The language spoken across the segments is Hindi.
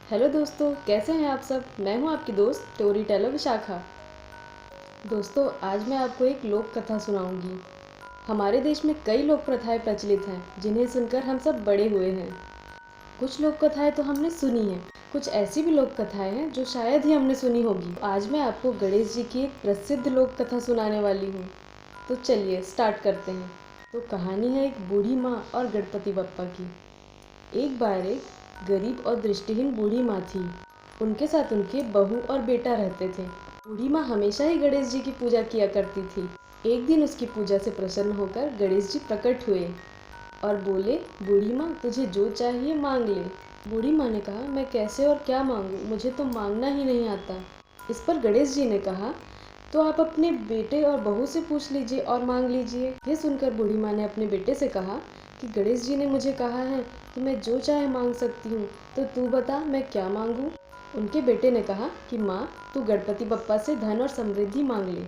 हेलो दोस्तों, कैसे हैं आप सब। मैं हूं आपकी दोस्त स्टोरी टेलर विशाखा। दोस्तों, आज मैं आपको एक लोक कथा सुनाऊंगी। हमारे देश में कई लोक प्रथाएं प्रचलित हैं जिन्हें सुनकर हम सब बड़े हुए हैं। कुछ लोक कथाएं तो हमने सुनी हैं, कुछ ऐसी भी लोक कथाएं हैं जो शायद ही हमने सुनी होगी। आज मैं आपको गणेश जी की एक प्रसिद्ध लोक कथा सुनाने वाली हूँ। तो चलिए स्टार्ट करते हैं। तो कहानी है एक बूढ़ी माँ और गणपति बप्पा की। एक बार एक गरीब और दृष्टिहीन बूढ़ी माँ थी। उनके साथ उनके बहू और बेटा रहते थे। बूढ़ी माँ हमेशा ही गणेश जी की पूजा किया करती थी। एक दिन उसकी पूजा से प्रसन्न होकर गणेश जी प्रकट हुए और बोले, बूढ़ी माँ, तुझे जो चाहिए मांग ले। बूढ़ी माँ ने कहा, मैं कैसे और क्या मांगूं, मुझे तो मांगना ही नहीं आता। इस पर गणेश जी ने कहा, तो आप अपने बेटे और बहू से पूछ लीजिए और मांग लीजिए। यह सुनकर बूढ़ी माँ ने अपने बेटे से कहा कि गणेश जी ने मुझे कहा है कि मैं जो चाहे मांग सकती हूँ, तो तू बता मैं क्या मांगूँ। उनके बेटे ने कहा कि माँ, तू गणपति बप्पा से धन और समृद्धि मांग ले।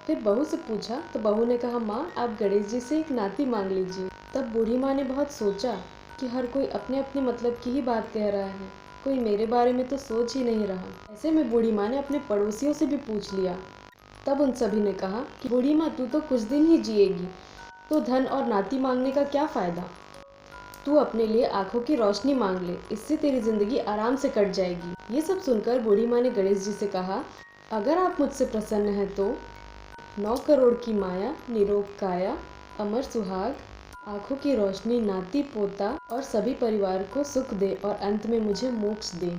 फिर बहू से पूछा तो बहू ने कहा, माँ आप गणेश जी से एक नाती मांग लीजिए। तब बूढ़ी माँ ने बहुत सोचा कि हर कोई अपने अपने मतलब की ही बात कह रहा है, कोई मेरे बारे में तो सोच ही नहीं रहा। ऐसे में बूढ़ी माँ ने अपने पड़ोसियों से भी पूछ लिया। तब उन सभी ने कहा कि बूढ़ी माँ, तू तो कुछ दिन ही जिएगी, तो धन और नाती मांगने का क्या फ़ायदा। तू अपने लिए आंखों की रोशनी मांग ले, इससे तेरी जिंदगी आराम से कट जाएगी। ये सब सुनकर बूढ़ी माँ ने गणेश जी से कहा, अगर आप मुझसे प्रसन्न हैं तो 9 करोड़ की माया, निरोग काया, अमर सुहाग, आंखों की रोशनी, नाती पोता और सभी परिवार को सुख दे और अंत में मुझे मोक्ष दे।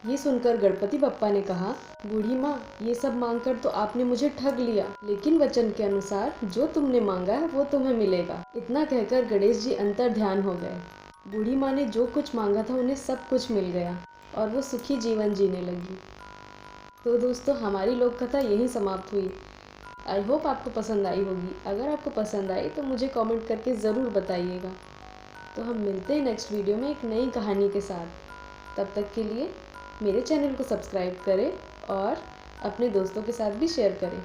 ये सुनकर गणपति बप्पा ने कहा, बूढ़ी माँ, ये सब मांगकर तो आपने मुझे ठग लिया, लेकिन वचन के अनुसार जो तुमने मांगा है वो तुम्हें मिलेगा। इतना कहकर गणेश जी अंतर ध्यान हो गए। बूढ़ी माँ ने जो कुछ मांगा था उन्हें सब कुछ मिल गया और वो सुखी जीवन जीने लगी। तो दोस्तों, हमारी लोक कथा यहीं समाप्त हुई। आई होप आपको पसंद आई होगी। अगर आपको पसंद आई तो मुझे कमेंट करके ज़रूर बताइएगा। तो हम मिलते हैं नेक्स्ट वीडियो में एक नई कहानी के साथ। तब तक के लिए मेरे चैनल को सब्सक्राइब करें और अपने दोस्तों के साथ भी शेयर करें।